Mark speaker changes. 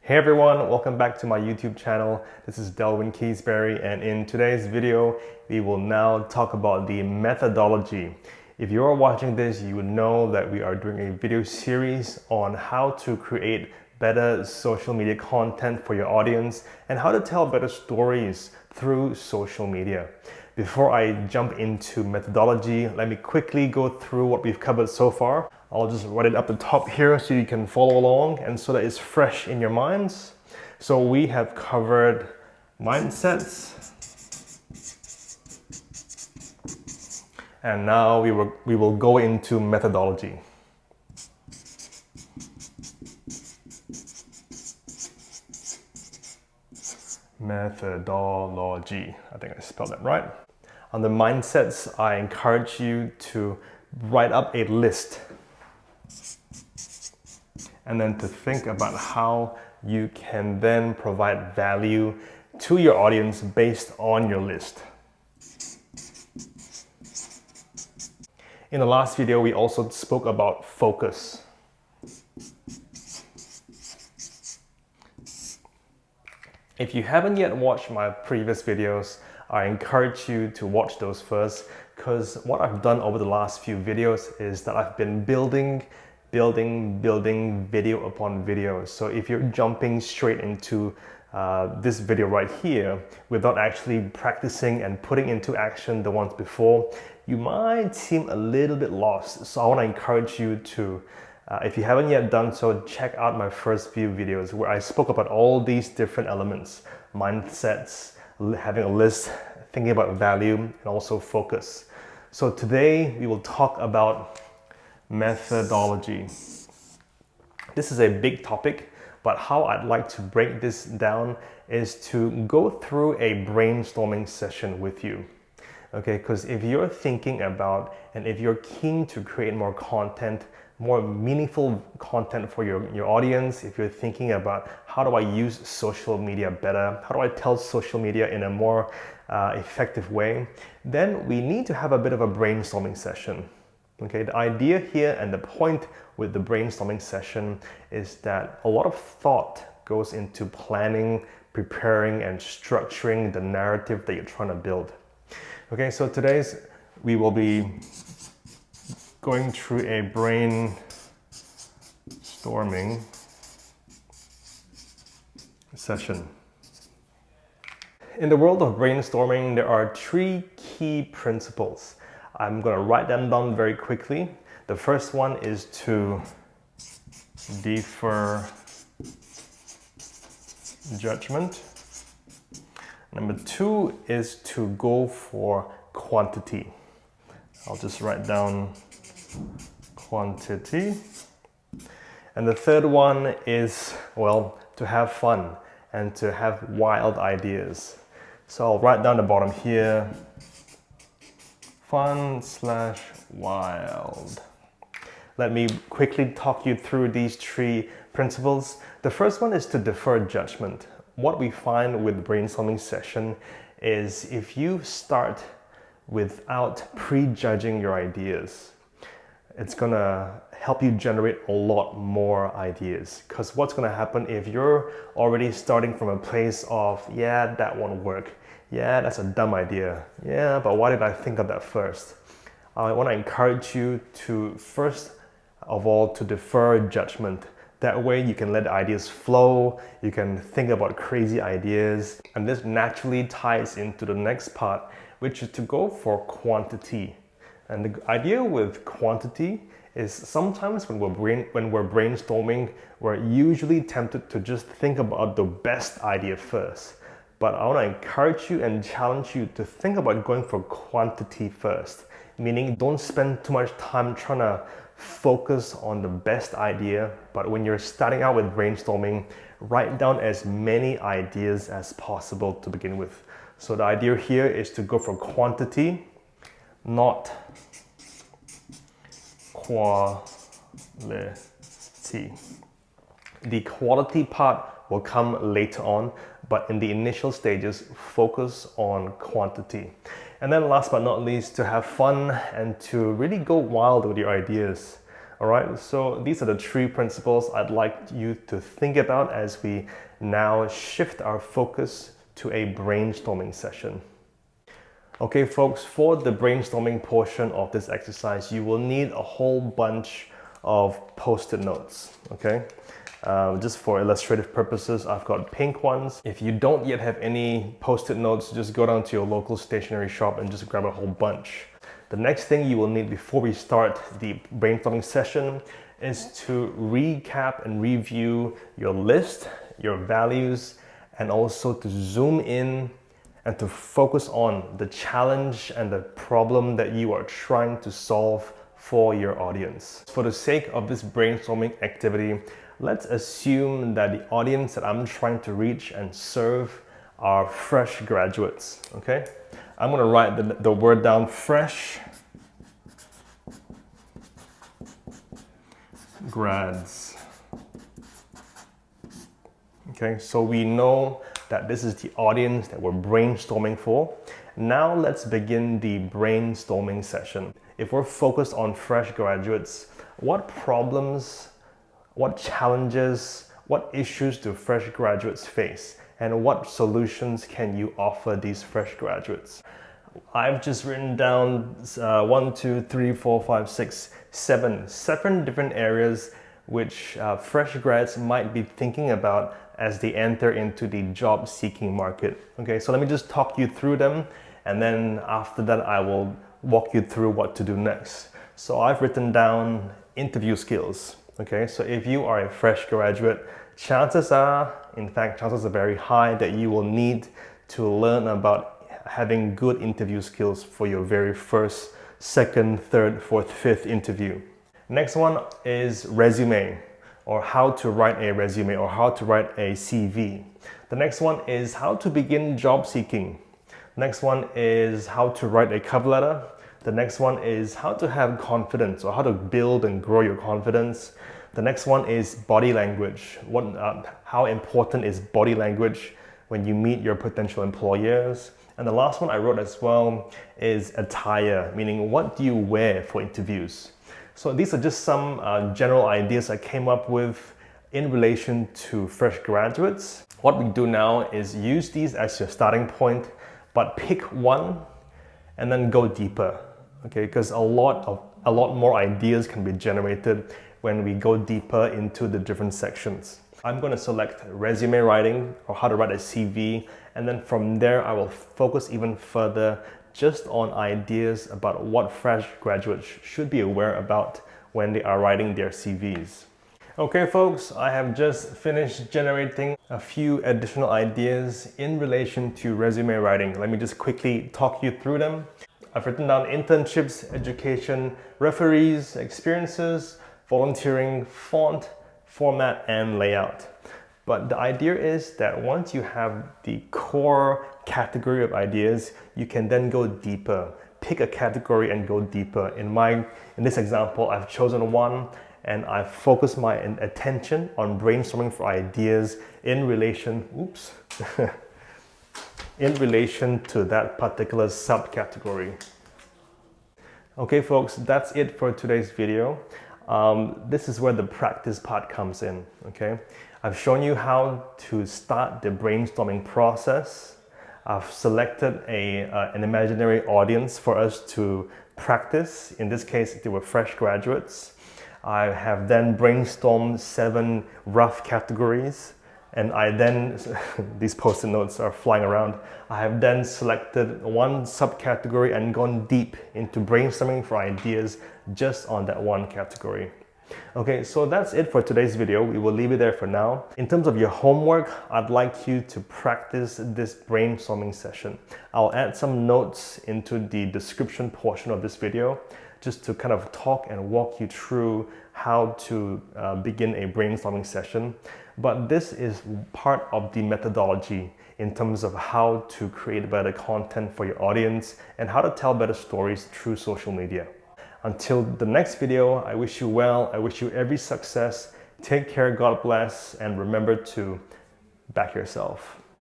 Speaker 1: Hey everyone, welcome back to my YouTube channel. This is Delvin Keysbury, and in today's video, we will now talk about the methodology. If you are watching this, you would know that we are doing a video series on how to create better social media content for your audience and how to tell better stories through social media. Before I jump into methodology, let me quickly go through what we've covered so far. I'll just write it up the top here so you can follow along and so that it's fresh in your minds. So we have covered mindsets, and now we will go into methodology. Methodology. I think I spelled that right. On the mindsets, I encourage you to write up a list and then to think about how you can then provide value to your audience based on your list. In the last video, we also spoke about focus. If you haven't yet watched my previous videos, I encourage you to watch those first, because what I've done over the last few videos is that I've been building video upon video. So if you're jumping straight into this video right here without actually practicing and putting into action the ones before, you might seem a little bit lost. So I want to encourage you to, if you haven't yet done so, check out my first few videos where I spoke about all these different elements: mindsets, having a list, thinking about value, and also focus. So today we will talk about methodology. This is a big topic, but how I'd like to break this down is to go through a brainstorming session with you. Okay, because if you're thinking about and if you're keen to create more content, more meaningful content for your audience, if you're thinking about how do I use social media better, how do I tell social media in a more effective way, then we need to have a bit of a brainstorming session. Okay, the idea here and the point with the brainstorming session is that a lot of thought goes into planning, preparing, and structuring the narrative that you're trying to build. Okay, so we will be going through a brainstorming session. In the world of brainstorming, there are three key principles. I'm going to write them down very quickly. The first one is to defer judgment. Number two is to go for quantity. I'll just write down quantity. And the third one is, well, to have fun and to have wild ideas. So I'll write down the bottom here, fun/wild. Let me quickly talk you through these three principles. The first one is to defer judgment. What we find with the brainstorming session is if you start without prejudging your ideas, it's gonna help you generate a lot more ideas. Because what's gonna happen if you're already starting from a place of, yeah, that won't work. Yeah, that's a dumb idea. Yeah, but why did I think of that first? I want to encourage you to, first of all, to defer judgment. That way you can let the ideas flow, you can think about crazy ideas, and this naturally ties into the next part, which is to go for quantity. And the idea with quantity is sometimes when we're brainstorming, we're usually tempted to just think about the best idea first. But I want to encourage you and challenge you to think about going for quantity first, meaning don't spend too much time trying to focus on the best idea, but when you're starting out with brainstorming, write down as many ideas as possible to begin with. So the idea here is to go for quantity, not quality. The quality part will come later on, but in the initial stages, focus on quantity. And then last but not least, to have fun and to really go wild with your ideas. All right, so these are the 3 principles I'd like you to think about as we now shift our focus to a brainstorming session. Okay, folks, for the brainstorming portion of this exercise, you will need a whole bunch of post-it notes, okay? Just for illustrative purposes, I've got pink ones. If you don't yet have any post-it notes, just go down to your local stationery shop and just grab a whole bunch. The next thing you will need before we start the brainstorming session is to recap and review your list, your values, and also to zoom in and to focus on the challenge and the problem that you are trying to solve for your audience. For the sake of this brainstorming activity, let's assume that the audience that I'm trying to reach and serve are fresh graduates, okay? I'm gonna write the word down, fresh grads. Okay, so we know that this is the audience that we're brainstorming for. Now let's begin the brainstorming session. If we're focused on fresh graduates, what problems, what challenges, what issues do fresh graduates face? And what solutions can you offer these fresh graduates? I've just written down 1, 2, 3, 4, 5, 6, 7 different areas which fresh grads might be thinking about as they enter into the job seeking market. Okay, so let me just talk you through them, and then after that I will walk you through what to do next. So I've written down interview skills. Okay, so if you are a fresh graduate, chances are very high that you will need to learn about having good interview skills for your very first, second, third, fourth, fifth interview. Next one is resume, or how to write a resume, or how to write a CV. The next one is how to begin job seeking. Next one is how to write a cover letter. The next one is how to have confidence, or how to build and grow your confidence. The next one is body language. How important is body language when you meet your potential employers? And the last one I wrote as well is attire, meaning what do you wear for interviews? So these are just some general ideas I came up with in relation to fresh graduates. What we do now is use these as your starting point, but pick one and then go deeper, okay? Because a lot more ideas can be generated when we go deeper into the different sections. I'm going to select resume writing, or how to write a CV, and then from there I will focus even further just on ideas about what fresh graduates should be aware about when they are writing their CVs. Okay folks, I have just finished generating a few additional ideas in relation to resume writing. Let me just quickly talk you through them. I've written down internships, education, referees, experiences, volunteering, font, format, and layout. But the idea is that once you have the core category of ideas, you can then go deeper. Pick a category and go deeper. In this example, I've chosen one and I've focused my attention on brainstorming for ideas in relation, in relation to that particular subcategory. Okay folks, that's it for today's video. This is where the practice part comes in, okay? I've shown you how to start the brainstorming process. I've selected an imaginary audience for us to practice. In this case, they were fresh graduates. I have then brainstormed 7 rough categories, and these post-it notes are flying around. I have then selected one subcategory and gone deep into brainstorming for ideas just on that one category. Okay, so that's it for today's video. We will leave it there for now. In terms of your homework, I'd like you to practice this brainstorming session. I'll add some notes into the description portion of this video just to kind of talk and walk you through how to begin a brainstorming session. But this is part of the methodology in terms of how to create better content for your audience and how to tell better stories through social media. Until the next video, I wish you well. I wish you every success. Take care, God bless, and remember to back yourself.